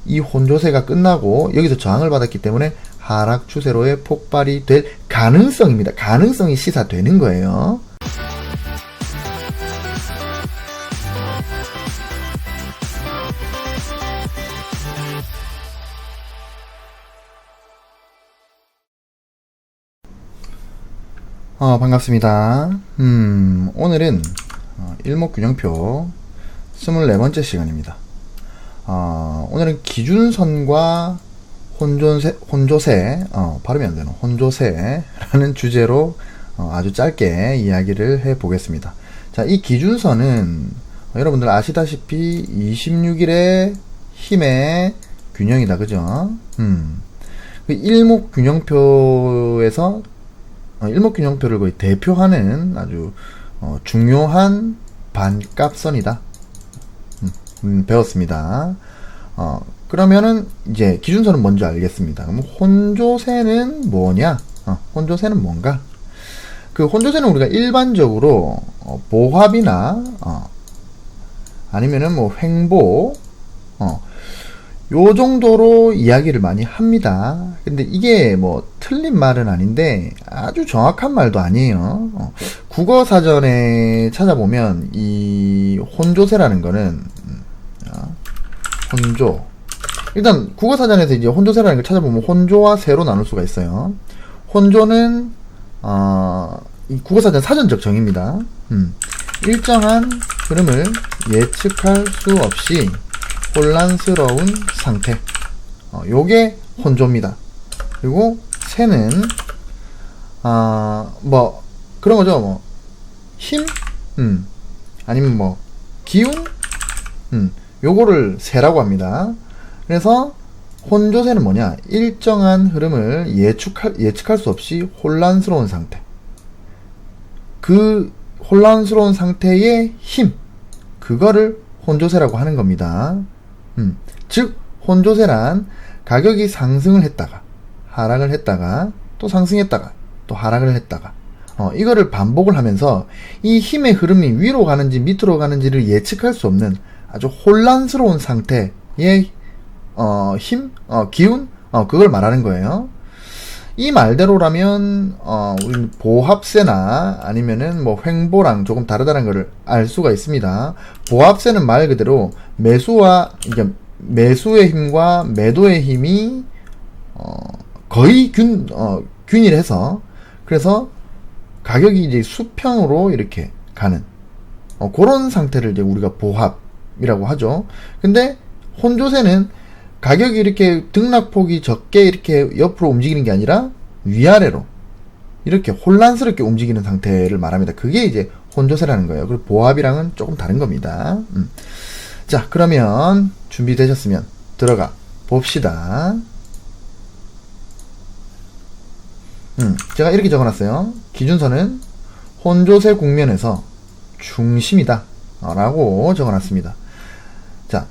이 혼조세가 끝나고 여기서 저항을 받았기 때문에 하락 추세로의 폭발이 될 가능성입니다. 가능성이 시사되는 거예요. 반갑습니다. 오늘은 일목균형표 24번째 시간입니다. 오늘은 기준선과 혼조세, 발음이 안 되나? 혼조세라는 주제로 아주 짧게 이야기를 해 보겠습니다. 자, 이 기준선은 여러분들 아시다시피 26일의 힘의 균형이다. 그죠? 그 일목균형표에서 일목균형표를 거의 대표하는 아주 중요한 반값선이다. 배웠습니다. 그러면은 이제 기준선은 뭔지 알겠습니다. 그럼 혼조세는 뭐냐? 혼조세는 뭔가? 그 혼조세는 우리가 일반적으로 보합이나 아니면은 뭐 횡보 요 정도로 이야기를 많이 합니다. 근데 이게 뭐 틀린 말은 아닌데 아주 정확한 말도 아니에요. 국어사전에 찾아보면 이 혼조세라는 거는 혼조, 일단 국어사전에서 이제 혼조세라는 걸 찾아보면 혼조와 세로 나눌 수가 있어요. 혼조는 이 국어사전 사전적 정의입니다. 일정한 흐름을 예측할 수 없이 혼란스러운 상태, 요게 혼조입니다. 그리고 세는 뭐 그런 거죠. 뭐 힘, 아니면 뭐 기운, 요거를 세라고 합니다. 그래서 혼조세는 뭐냐? 일정한 흐름을 예측할 수 없이 혼란스러운 상태. 그 혼란스러운 상태의 힘, 그거를 혼조세라고 하는 겁니다. 즉 혼조세란 가격이 상승을 했다가 하락을 했다가 또 상승했다가 또 하락을 했다가 이거를 반복을 하면서 이 힘의 흐름이 위로 가는지 밑으로 가는지를 예측할 수 없는 아주 혼란스러운 상태의 힘, 기운, 그걸 말하는 거예요. 이 말대로라면 우리 보합세나 아니면은 뭐 횡보랑 조금 다르다는 것을 알 수가 있습니다. 보합세는 말 그대로 매수의 힘과 매도의 힘이 거의 균일해서, 그래서 가격이 이제 수평으로 이렇게 가는 그런 상태를 이제 우리가 보합이라고 하죠. 근데 혼조세는 가격이 이렇게 등락폭이 적게 이렇게 옆으로 움직이는 게 아니라 위아래로 이렇게 혼란스럽게 움직이는 상태를 말합니다. 그게 이제 혼조세라는 거예요. 그리고 보합이랑은 조금 다른 겁니다. 자, 그러면 준비되셨으면 들어가 봅시다. 제가 이렇게 적어놨어요. 기준선은 혼조세 국면에서 중심이다 라고 적어놨습니다. 자,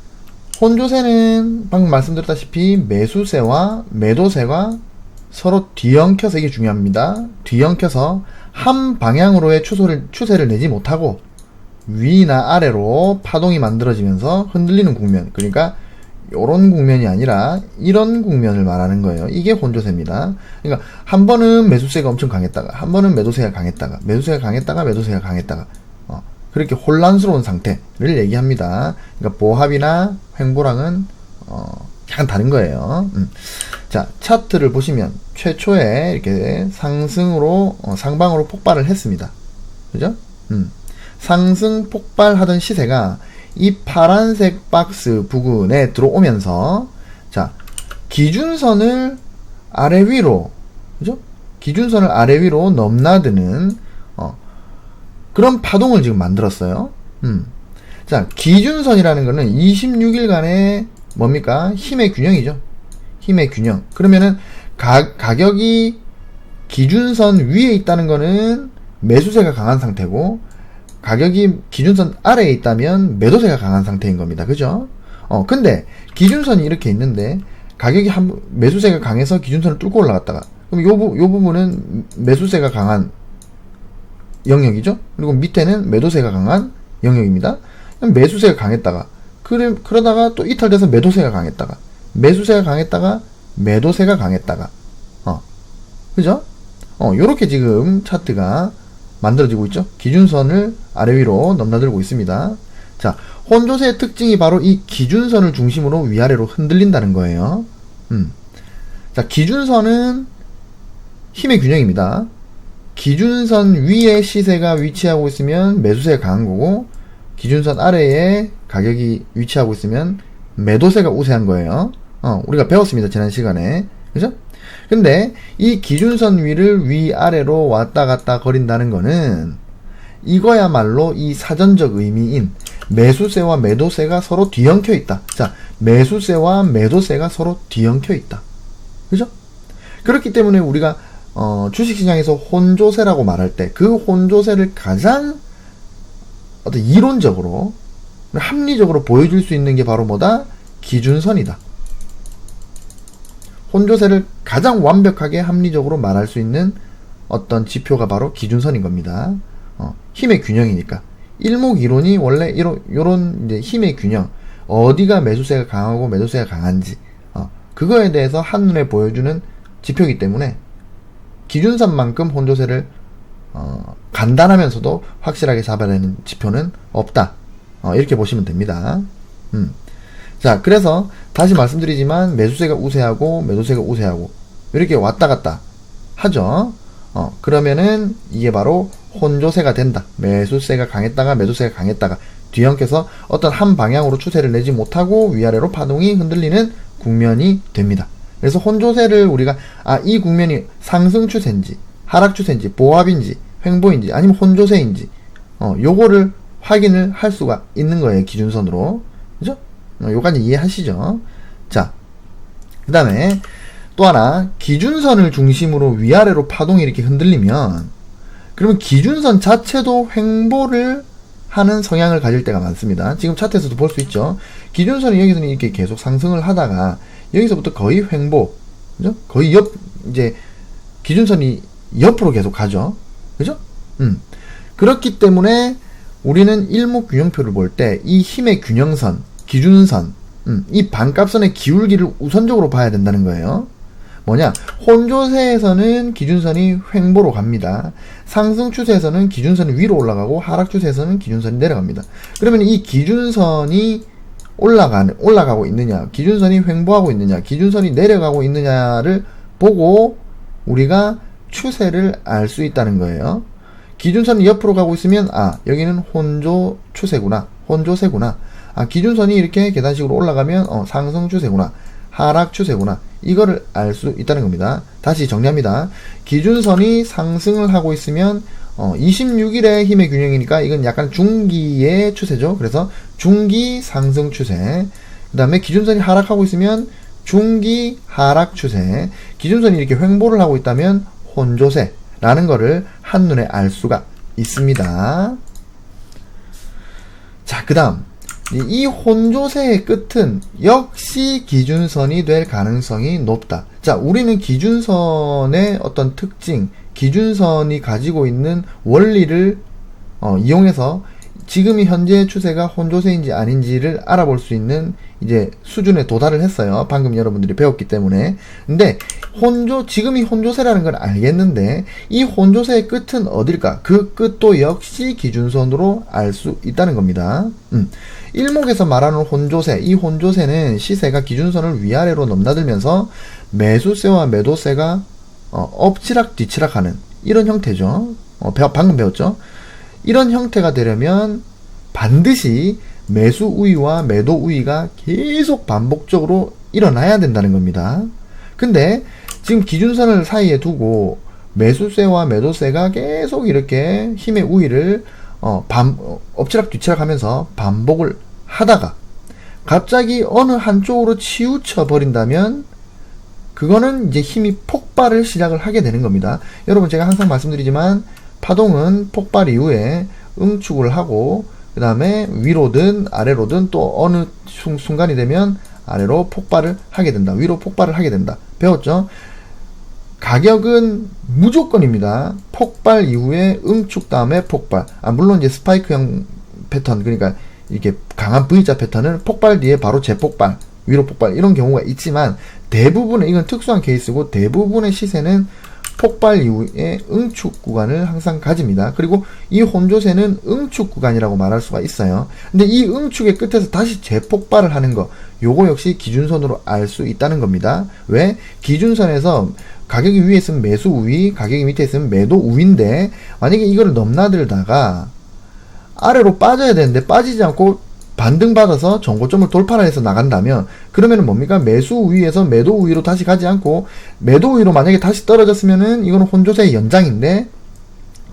혼조세는 방금 말씀드렸다시피 매수세와 매도세가 서로 뒤엉켜서, 이게 중요합니다. 뒤엉켜서 한 방향으로의 추세를 내지 못하고 위나 아래로 파동이 만들어지면서 흔들리는 국면, 그러니까 요런 국면이 아니라 이런 국면을 말하는 거예요. 이게 혼조세입니다. 그러니까 한 번은 매수세가 엄청 강했다가 한 번은 매도세가 강했다가 매수세가 강했다가 그렇게 혼란스러운 상태를 얘기합니다. 그러니까 보합이나 횡보랑은 약간 다른 거예요. 자, 차트를 보시면 최초에 이렇게 상방으로 폭발을 했습니다. 그죠? 상승 폭발하던 시세가 이 파란색 박스 부근에 들어오면서, 자, 기준선을 아래 위로, 그죠? 기준선을 아래 위로 넘나드는 그런 파동을 지금 만들었어요. 자, 기준선이라는 거는 26일간의 뭡니까? 힘의 균형이죠. 힘의 균형. 그러면은 가격이 기준선 위에 있다는 거는 매수세가 강한 상태고, 가격이 기준선 아래에 있다면 매도세가 강한 상태인 겁니다. 그죠? 근데 기준선이 이렇게 있는데 가격이 매수세가 강해서 기준선을 뚫고 올라갔다가, 그럼 요 부분은 매수세가 강한 영역이죠. 그리고 밑에는 매도세가 강한 영역입니다. 매수세가 강했다가 그러다가 또 이탈돼서 매도세가 강했다가 매수세가 강했다가 매도세가 강했다가 그죠? 요렇게 지금 차트가 만들어지고 있죠. 기준선을 아래 위로 넘나들고 있습니다. 자, 혼조세의 특징이 바로 이 기준선을 중심으로 위아래로 흔들린다는 거예요. 자, 기준선은 힘의 균형입니다. 기준선 위에 시세가 위치하고 있으면 매수세가 강한 거고, 기준선 아래에 가격이 위치하고 있으면 매도세가 우세한 거예요. 우리가 배웠습니다. 지난 시간에. 그죠? 근데 이 기준선 위를 위아래로 왔다 갔다 거린다는 거는 이거야말로 이 사전적 의미인 매수세와 매도세가 서로 뒤엉켜 있다. 자, 매수세와 매도세가 서로 뒤엉켜 있다. 그죠? 그렇기 때문에 우리가 주식시장에서 혼조세라고 말할 때 그 혼조세를 가장 어떤 이론적으로 합리적으로 보여줄 수 있는 게 바로 뭐다? 기준선이다. 혼조세를 가장 완벽하게 합리적으로 말할 수 있는 어떤 지표가 바로 기준선인 겁니다. 힘의 균형이니까. 일목이론이 원래 요런 이제 힘의 균형, 어디가 매수세가 강하고 매도세가 강한지, 그거에 대해서 한눈에 보여주는 지표이기 때문에 기준선만큼 혼조세를 간단하면서도 확실하게 잡아내는 지표는 없다. 이렇게 보시면 됩니다. 자, 그래서 다시 말씀드리지만 매수세가 우세하고 매도세가 우세하고 이렇게 왔다 갔다 하죠. 그러면은 이게 바로 혼조세가 된다. 매수세가 강했다가 매도세가 강했다가 뒤엉켜서 어떤 한 방향으로 추세를 내지 못하고 위아래로 파동이 흔들리는 국면이 됩니다. 그래서 혼조세를 우리가 이 국면이 상승 추세인지 하락 추세인지 보합인지 횡보인지 아니면 혼조세인지 요거를 확인을 할 수가 있는 거예요. 기준선으로. 그죠? 요까지 이해하시죠? 자, 그 다음에 또 하나, 기준선을 중심으로 위아래로 파동이 이렇게 흔들리면 그러면 기준선 자체도 횡보를 하는 성향을 가질 때가 많습니다. 지금 차트에서도 볼 수 있죠. 기준선이 여기서는 이렇게 계속 상승을 하다가 여기서부터 거의 횡보, 그죠? 거의 이제 기준선이 옆으로 계속 가죠. 그죠? 그렇기 때문에 우리는 일목균형표를 볼 때 이 힘의 균형선, 기준선, 이 반값선의 기울기를 우선적으로 봐야 된다는 거예요. 뭐냐? 혼조세에서는 기준선이 횡보로 갑니다. 상승 추세에서는 기준선이 위로 올라가고 하락 추세에서는 기준선이 내려갑니다. 그러면 이 기준선이 올라가고 있느냐, 기준선이 횡보하고 있느냐, 기준선이 내려가고 있느냐를 보고 우리가 추세를 알 수 있다는 거예요. 기준선이 옆으로 가고 있으면 여기는 혼조 추세구나, 혼조세구나. 기준선이 이렇게 계단식으로 올라가면 상승 추세구나, 하락 추세구나. 이거를 알 수 있다는 겁니다. 다시 정리합니다. 기준선이 상승을 하고 있으면 26일의 힘의 균형이니까 이건 약간 중기의 추세죠. 그래서 중기 상승 추세. 그 다음에 기준선이 하락하고 있으면 중기 하락 추세. 기준선이 이렇게 횡보를 하고 있다면 혼조세라는 거를 한눈에 알 수가 있습니다. 자, 그 다음 이 혼조세의 끝은 역시 기준선이 될 가능성이 높다. 자, 우리는 기준선의 어떤 특징, 기준선이 가지고 있는 원리를 이용해서 지금이 현재 추세가 혼조세인지 아닌지를 알아볼 수 있는 이제 수준에 도달을 했어요. 방금 여러분들이 배웠기 때문에. 근데 지금이 혼조세라는 걸 알겠는데 이 혼조세의 끝은 어딜까? 그 끝도 역시 기준선으로 알 수 있다는 겁니다. 일목에서 말하는 혼조세, 이 혼조세는 시세가 기준선을 위아래로 넘나들면서 매수세와 매도세가 엎치락 뒤치락 하는 이런 형태죠. 방금 배웠죠? 이런 형태가 되려면 반드시 매수 우위와 매도 우위가 계속 반복적으로 일어나야 된다는 겁니다. 근데 지금 기준선을 사이에 두고 매수세와 매도세가 계속 이렇게 힘의 우위를 엎치락 뒤치락 하면서 반복을 하다가 갑자기 어느 한쪽으로 치우쳐 버린다면 그거는 이제 힘이 폭발을 시작을 하게 되는 겁니다. 여러분, 제가 항상 말씀드리지만 파동은 폭발 이후에 응축을 하고 그 다음에 위로든 아래로든 또 어느 순간이 되면 아래로 폭발을 하게 된다. 위로 폭발을 하게 된다. 배웠죠? 가격은 무조건입니다. 폭발 이후에 응축 다음에 폭발. 물론 이제 스파이크형 패턴, 그러니까 이렇게 강한 V자 패턴은 폭발 뒤에 바로 재폭발, 위로 폭발 이런 경우가 있지만 대부분의 이건 특수한 케이스고 대부분의 시세는 폭발 이후에 응축 구간을 항상 가집니다. 그리고 이 혼조세는 응축 구간이라고 말할 수가 있어요. 근데 이 응축의 끝에서 다시 재폭발을 하는 거 요거 역시 기준선으로 알 수 있다는 겁니다. 왜? 기준선에서 가격이 위에 있으면 매수 우위, 가격이 밑에 있으면 매도 우위인데 만약에 이거를 넘나들다가 아래로 빠져야 되는데 빠지지 않고 반등받아서 정고점을 돌파를 해서 나간다면 그러면은 뭡니까? 매수 우위에서 매도 우위로 다시 가지 않고 매도 우위로 만약에 다시 떨어졌으면은 이거는 혼조세의 연장인데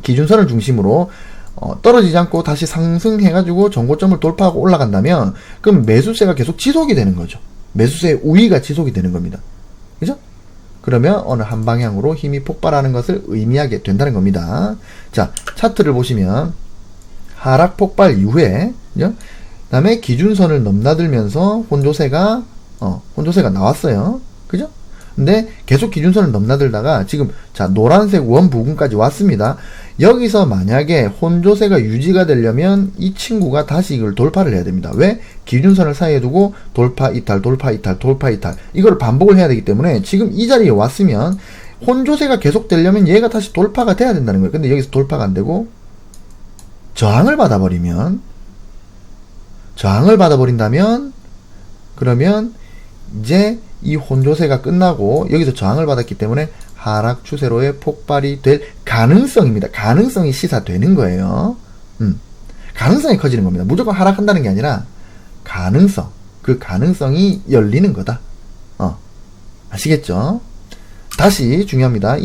기준선을 중심으로 떨어지지 않고 다시 상승해가지고 정고점을 돌파하고 올라간다면 그럼 매수세가 계속 지속이 되는 거죠. 매수세의 우위가 지속이 되는 겁니다. 그죠? 그러면 어느 한 방향으로 힘이 폭발하는 것을 의미하게 된다는 겁니다. 자, 차트를 보시면 하락 폭발 이후에 그죠? 다음에 기준선을 넘나들면서 혼조세가 나왔어요. 그죠? 근데 계속 기준선을 넘나들다가 지금 자 노란색 원 부근까지 왔습니다. 여기서 만약에 혼조세가 유지가 되려면 이 친구가 다시 이걸 돌파를 해야 됩니다. 왜? 기준선을 사이에 두고 돌파 이탈 돌파 이탈 돌파 이탈 이걸 반복을 해야 되기 때문에 지금 이 자리에 왔으면 혼조세가 계속 되려면 얘가 다시 돌파가 돼야 된다는 거예요. 근데 여기서 돌파가 안 되고 저항을 받아버린다면 그러면 이제 이 혼조세가 끝나고 여기서 저항을 받았기 때문에 하락 추세로의 폭발이 될 가능성입니다. 가능성이 시사되는 거예요. 가능성이 커지는 겁니다. 무조건 하락한다는 게 아니라 가능성, 그 가능성이 열리는 거다. 아시겠죠? 다시 중요합니다.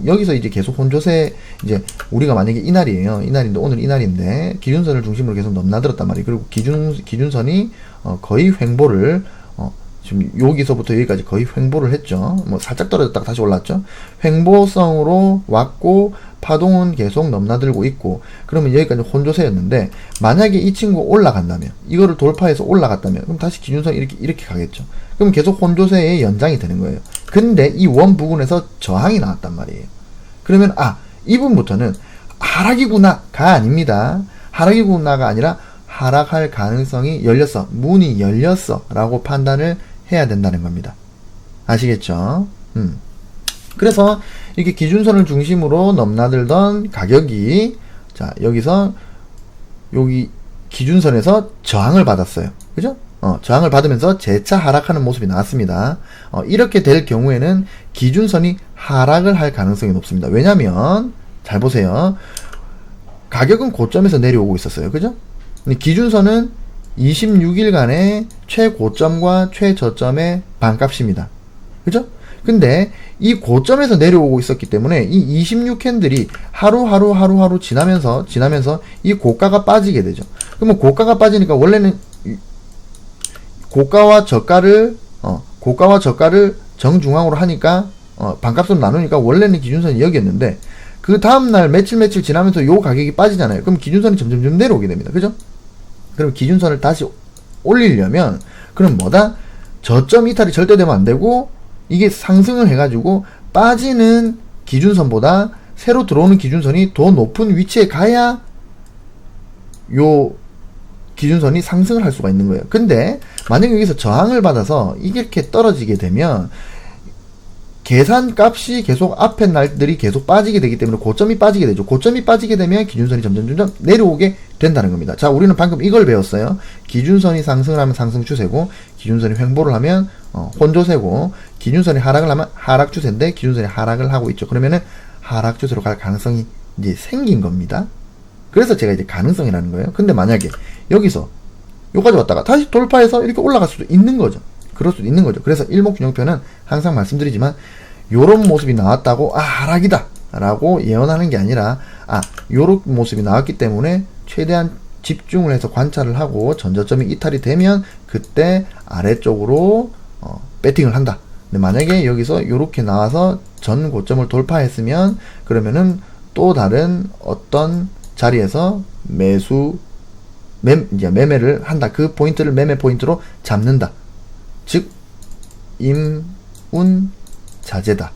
여기서 이제 계속 혼조세, 이제, 우리가 만약에 이날이에요. 이날인데, 오늘 이날인데, 기준선을 중심으로 계속 넘나들었단 말이에요. 그리고 기준선이, 거의 횡보를, 지금 여기서부터 여기까지 거의 횡보를 했죠. 뭐 살짝 떨어졌다가 다시 올랐죠. 횡보성으로 왔고, 파동은 계속 넘나들고 있고, 그러면 여기까지 혼조세였는데, 만약에 이 친구가 올라간다면, 이거를 돌파해서 올라갔다면, 그럼 다시 기준선이 이렇게 가겠죠. 그럼 계속 혼조세의 연장이 되는 거예요. 근데 이 원 부근에서 저항이 나왔단 말이에요. 그러면 이분부터는 하락이구나가 아닙니다. 하락이구나가 아니라 하락할 가능성이 열렸어. 문이 열렸어. 라고 판단을 해야 된다는 겁니다. 아시겠죠? 그래서 이렇게 기준선을 중심으로 넘나들던 가격이 자 여기서 여기 기준선에서 저항을 받았어요. 그죠? 저항을 받으면서 재차 하락하는 모습이 나왔습니다. 이렇게 될 경우에는 기준선이 하락을 할 가능성이 높습니다. 왜냐면 잘 보세요. 가격은 고점에서 내려오고 있었어요. 그죠? 기준선은 26일간의 최고점과 최저점의 반값입니다. 그죠? 근데 이 고점에서 내려오고 있었기 때문에 이 26캔들이 하루 지나면서 이 고가가 빠지게 되죠. 그러면 고가가 빠지니까 원래는 고가와 저가를 정중앙으로 하니까 반값으로 나누니까 원래는 기준선이 여기였는데 그 다음날 며칠 지나면서 요 가격이 빠지잖아요. 그럼 기준선이 점점 내려오게 됩니다. 그죠? 그럼 기준선을 다시 올리려면 그럼 뭐다? 저점 이탈이 절대 되면 안 되고 이게 상승을 해가지고 빠지는 기준선보다 새로 들어오는 기준선이 더 높은 위치에 가야 요 기준선이 상승을 할 수가 있는 거예요. 근데 만약에 여기서 저항을 받아서 이렇게 떨어지게 되면 계산값이 계속 앞에 날들이 계속 빠지게 되기 때문에 고점이 빠지게 되죠. 고점이 빠지게 되면 기준선이 점점 내려오게 된다는 겁니다. 자, 우리는 방금 이걸 배웠어요. 기준선이 상승을 하면 상승 추세고 기준선이 횡보를 하면 혼조세고 기준선이 하락을 하면 하락 추세인데 기준선이 하락을 하고 있죠. 그러면은 하락 추세로 갈 가능성이 이제 생긴 겁니다. 그래서 제가 이제 가능성이라는 거예요. 근데 만약에 여기서 여기까지 왔다가 다시 돌파해서 이렇게 올라갈 수도 있는 거죠. 그럴 수도 있는 거죠. 그래서 일목균형표는 항상 말씀드리지만 요런 모습이 나왔다고 하락이다 라고 예언하는 게 아니라 요런 모습이 나왔기 때문에 최대한 집중을 해서 관찰을 하고 전저점이 이탈이 되면 그때 아래쪽으로 배팅을 한다. 근데 만약에 여기서 요렇게 나와서 전 고점을 돌파했으면 그러면은 또 다른 어떤 자리에서 매매를 한다. 그 포인트를 매매 포인트로 잡는다. 즉 임운자재다.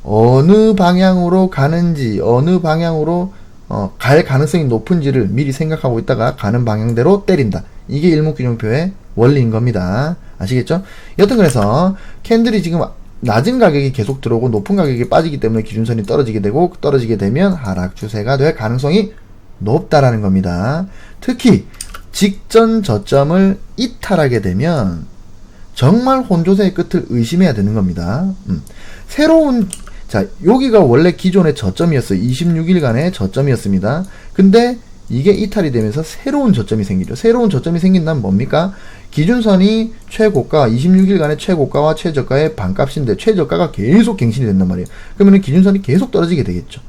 어느 방향으로 가는지 어느 방향으로 갈 가능성이 높은지를 미리 생각하고 있다가 가는 방향대로 때린다. 이게 일목균형표의 원리인 겁니다. 아시겠죠? 여튼 그래서 캔들이 지금 낮은 가격이 계속 들어오고 높은 가격이 빠지기 때문에 기준선이 떨어지게 되고, 떨어지게 되면 하락 추세가 될 가능성이 높다라는 겁니다. 특히 직전 저점을 이탈하게 되면 정말 혼조세의 끝을 의심해야 되는 겁니다. 새로운, 자, 여기가 원래 기존의 저점이었어요. 26일간의 저점이었습니다. 근데 이게 이탈이 되면서 새로운 저점이 생기죠. 새로운 저점이 생긴다면 뭡니까? 기준선이 최고가, 26일간의 최고가와 최저가의 반값인데 최저가가 계속 갱신이 된단 말이에요. 그러면 기준선이 계속 떨어지게 되겠죠.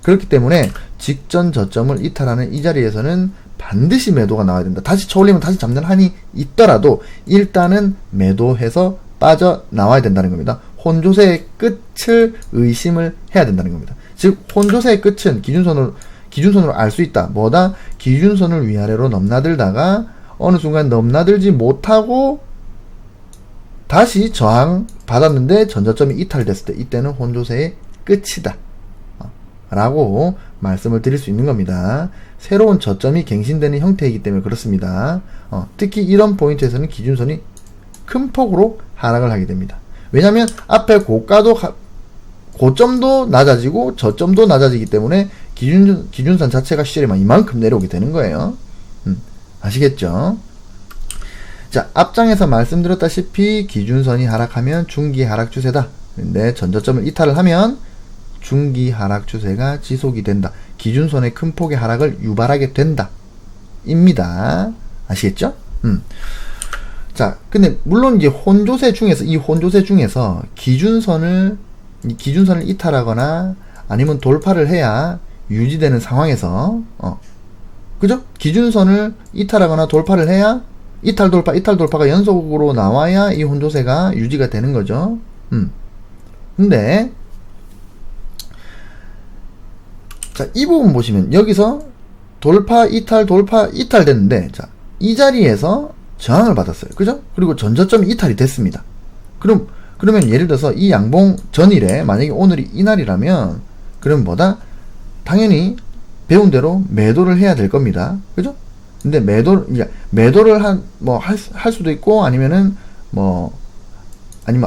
그렇기 때문에 직전 저점을 이탈하는 이 자리에서는 반드시 매도가 나와야 된다. 다시 쳐올리면 다시 잡는 한이 있더라도 일단은 매도해서 빠져나와야 된다는 겁니다. 혼조세의 끝을 의심을 해야 된다는 겁니다. 즉 혼조세의 끝은 기준선으로 알 수 있다. 뭐다? 기준선을 위아래로 넘나들다가 어느 순간 넘나들지 못하고 다시 저항 받았는데 전저점이 이탈됐을 때 이때는 혼조세의 끝이다 라고 말씀을 드릴 수 있는 겁니다. 새로운 저점이 갱신되는 형태이기 때문에 그렇습니다. 특히 이런 포인트에서는 기준선이 큰 폭으로 하락을 하게 됩니다. 왜냐하면 앞에 고점도 낮아지고 저점도 낮아지기 때문에 기준선 자체가 시절에만 이만큼 내려오게 되는 거예요. 아시겠죠? 자, 앞장에서 말씀드렸다시피 기준선이 하락하면 중기 하락 추세다. 근데 전저점을 이탈을 하면 중기 하락 추세가 지속이 된다. 기준선의 큰 폭의 하락을 유발하게 된다. 입니다. 아시겠죠? 자, 근데 물론 이제 혼조세 중에서 기준선을 이탈하거나 아니면 돌파를 해야 유지되는 상황에서 그죠? 기준선을 이탈하거나 돌파를 해야 이탈 돌파가 연속으로 나와야 이 혼조세가 유지가 되는 거죠. 근데 자, 이 부분 보시면 여기서 돌파 이탈 됐는데, 자, 이 자리에서 저항을 받았어요. 그죠? 그리고 전저점이 이탈이 됐습니다. 그러면 예를 들어서 이 양봉 전일에 만약에 오늘이 이날이라면 그럼 뭐다? 당연히 배운 대로 매도를 해야 될 겁니다. 그죠? 근데 매도를 할 수도 있고 아니면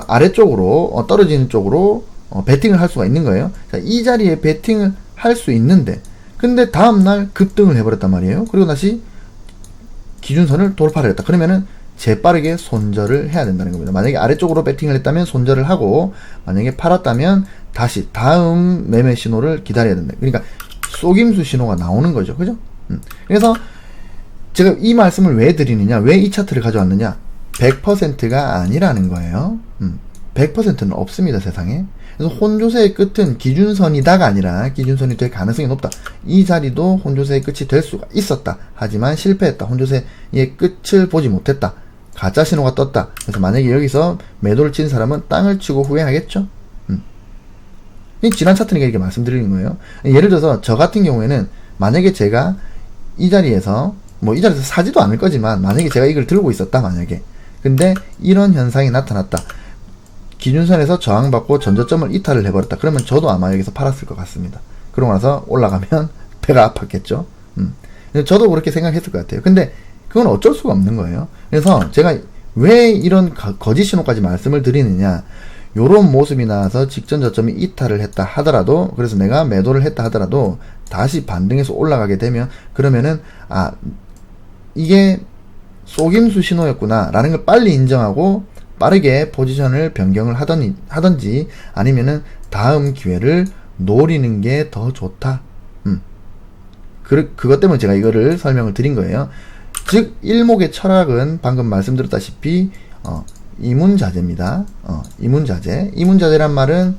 아래쪽으로 떨어지는 쪽으로 베팅을 할 수가 있는 거예요. 자, 이 자리에 베팅을 할 수 있는데 근데 다음날 급등을 해버렸단 말이에요. 그리고 다시 기준선을 돌파를 했다. 그러면은 재빠르게 손절을 해야 된다는 겁니다. 만약에 아래쪽으로 베팅을 했다면 손절을 하고, 만약에 팔았다면 다시 다음 매매 신호를 기다려야 된다. 그러니까 속임수 신호가 나오는 거죠. 그죠? 그래서 제가 이 말씀을 왜 드리느냐, 왜 이 차트를 가져왔느냐, 100%가 아니라는 거예요. 100%는 없습니다, 세상에. 그래서 혼조세의 끝은 기준선이다가 아니라 기준선이 될 가능성이 높다. 이 자리도 혼조세의 끝이 될 수가 있었다. 하지만 실패했다. 혼조세의 끝을 보지 못했다. 가짜 신호가 떴다. 그래서 만약에 여기서 매도를 친 사람은 땅을 치고 후회하겠죠. 이 지난 차트니까 이렇게 말씀드리는 거예요. 예를 들어서 저 같은 경우에는 만약에 제가 이 자리에서 이 자리에서 사지도 않을 거지만 만약에 제가 이걸 들고 있었다. 만약에 근데 이런 현상이 나타났다. 기준선에서 저항받고 전저점을 이탈을 해버렸다. 그러면 저도 아마 여기서 팔았을 것 같습니다. 그러고 나서 올라가면 배가 아팠겠죠. 저도 그렇게 생각했을 것 같아요. 근데 그건 어쩔 수가 없는 거예요. 그래서 제가 왜 이런 거짓 신호까지 말씀을 드리느냐, 요런 모습이 나와서 직전 저점이 이탈을 했다 하더라도, 그래서 내가 매도를 했다 하더라도 다시 반등해서 올라가게 되면 그러면은 이게 속임수 신호였구나 라는 걸 빨리 인정하고 빠르게 포지션을 변경을 하던지 아니면은 다음 기회를 노리는 게 더 좋다. 그것 때문에 제가 이거를 설명을 드린 거예요. 즉 일목의 철학은 방금 말씀드렸다시피 이문자재입니다. 이문자재란 말은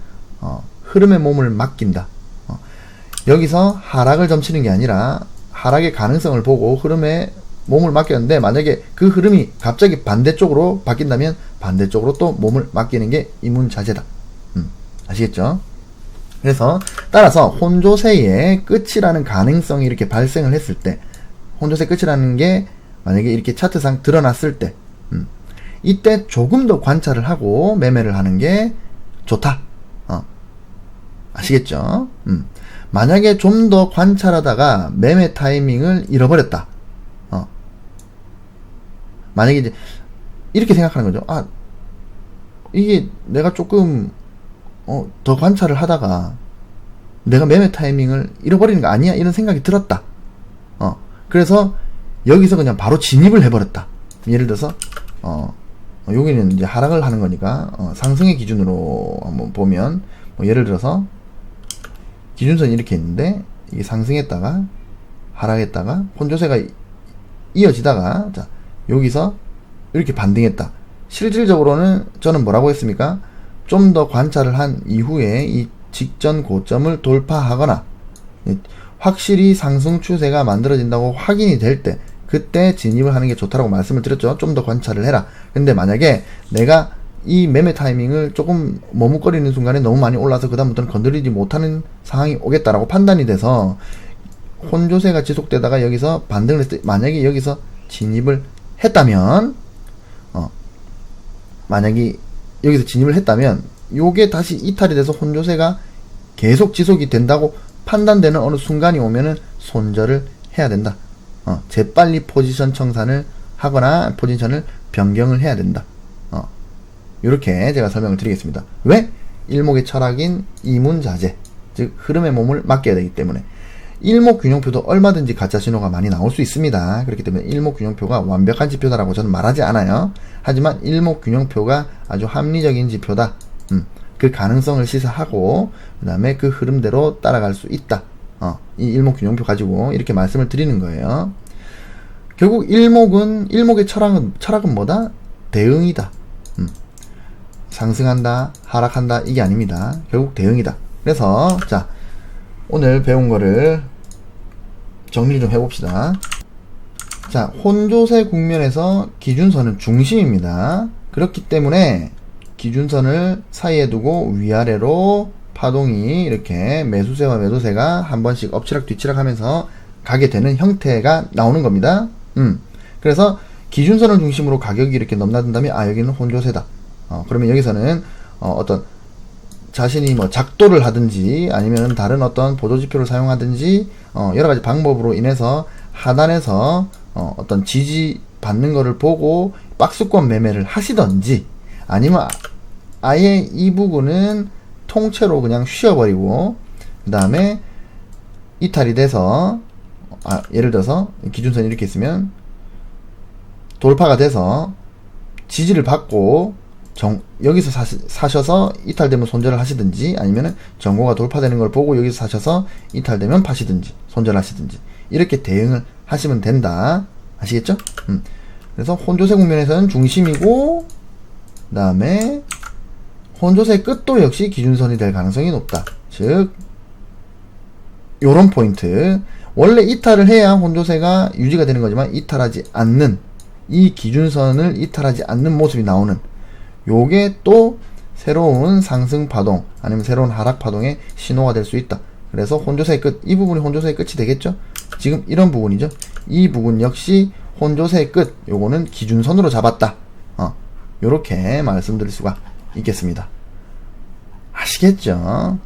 흐름에 몸을 맡긴다. 여기서 하락을 점치는 게 아니라 하락의 가능성을 보고 흐름에 몸을 맡겼는데, 만약에 그 흐름이 갑자기 반대쪽으로 바뀐다면 반대쪽으로 또 몸을 맡기는 게 이문자재다. 아시겠죠? 그래서 따라서 혼조세의 끝이라는 가능성이 이렇게 발생을 했을 때, 혼조세 끝이라는 게 만약에 이렇게 차트상 드러났을 때, 이때 조금 더 관찰을 하고 매매를 하는 게 좋다. 아시겠죠? 만약에 좀 더 관찰하다가 매매 타이밍을 잃어버렸다. 만약에 이제 이렇게 생각하는 거죠. 아, 이게 내가 조금 더 관찰을 하다가 내가 매매 타이밍을 잃어버리는 거 아니야? 이런 생각이 들었다. 그래서 여기서 그냥 바로 진입을 해버렸다. 예를 들어서 여기는 이제 하락을 하는 거니까 상승의 기준으로 한번 보면 뭐 예를 들어서 기준선이 이렇게 있는데 이게 상승했다가 하락했다가 혼조세가 이어지다가 자 여기서 이렇게 반등했다. 실질적으로는 저는 뭐라고 했습니까? 좀 더 관찰을 한 이후에 이 직전 고점을 돌파하거나 확실히 상승 추세가 만들어진다고 확인이 될 때 그때 진입을 하는 게 좋다라고 말씀을 드렸죠. 좀 더 관찰을 해라. 근데 만약에 내가 이 매매 타이밍을 조금 머뭇거리는 순간에 너무 많이 올라서 그다음부터는 건드리지 못하는 상황이 오겠다라고 판단이 돼서 혼조세가 지속되다가 여기서 반등을 했을 때 만약에 여기서 진입을 했다면 만약에 여기서 진입을 했다면 요게 다시 이탈이 돼서 혼조세가 계속 지속이 된다고 판단되는 어느 순간이 오면은 손절을 해야 된다. 재빨리 포지션 청산을 하거나 포지션을 변경을 해야 된다. 이렇게 제가 설명을 드리겠습니다. 왜? 일목의 철학인 이문자재, 즉 흐름의 몸을 맡겨야 되기 때문에. 일목균형표도 얼마든지 가짜 신호가 많이 나올 수 있습니다. 그렇기 때문에 일목균형표가 완벽한 지표다라고 저는 말하지 않아요. 하지만 일목균형표가 아주 합리적인 지표다. 그 가능성을 시사하고 그 다음에 그 흐름대로 따라갈 수 있다. 이 일목균형표 가지고 이렇게 말씀을 드리는 거예요. 결국 일목의 철학은 뭐다? 대응이다. 상승한다, 하락한다 이게 아닙니다. 결국 대응이다. 그래서 자 오늘 배운 거를 정리 좀 해봅시다. 자, 혼조세 국면에서 기준선은 중심입니다. 그렇기 때문에 기준선을 사이에 두고 위아래로 파동이 이렇게 매수세와 매도세가 한 번씩 엎치락 뒤치락 하면서 가게 되는 형태가 나오는 겁니다. 그래서 기준선을 중심으로 가격이 이렇게 넘나든다면 아 여기는 혼조세다. 그러면 여기서는 어떤 자신이 뭐 작도를 하든지 아니면 다른 어떤 보조지표를 사용하든지 여러가지 방법으로 인해서 하단에서 어떤 지지 받는 거를 보고 박스권 매매를 하시던지 아니면 아예 이 부분은 통째로 그냥 쉬어버리고 그 다음에 이탈이 돼서 예를 들어서 기준선이 이렇게 있으면 돌파가 돼서 지지를 받고 여기서 사셔서 이탈되면 손절을 하시든지 아니면은 전고가 돌파되는 걸 보고 여기서 사셔서 이탈되면 파시든지 손절하시든지 이렇게 대응을 하시면 된다. 아시겠죠? 그래서 혼조세 국면에서는 중심이고 그 다음에 혼조세 끝도 역시 기준선이 될 가능성이 높다. 즉 요런 포인트 원래 이탈을 해야 혼조세가 유지가 되는 거지만 이탈하지 않는 이 기준선을 이탈하지 않는 모습이 나오는 요게 또 새로운 상승 파동 아니면 새로운 하락 파동의 신호가 될 수 있다. 그래서 혼조세의 끝, 이 부분이 혼조세의 끝이 되겠죠. 지금 이런 부분이죠. 이 부분 역시 혼조세의 끝, 요거는 기준선으로 잡았다. 요렇게 말씀드릴 수가 있겠습니다. 아시겠죠?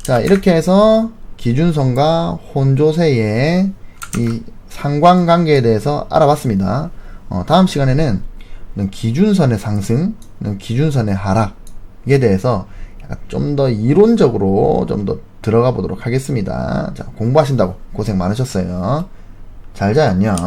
자, 이렇게 해서 기준선과 혼조세의 이 상관관계에 대해서 알아봤습니다. 다음 시간에는 기준선의 상승, 기준선의 하락에 대해서 좀 더 이론적으로 좀 더 들어가 보도록 하겠습니다. 자, 공부하신다고 고생 많으셨어요. 잘 자요. 안녕.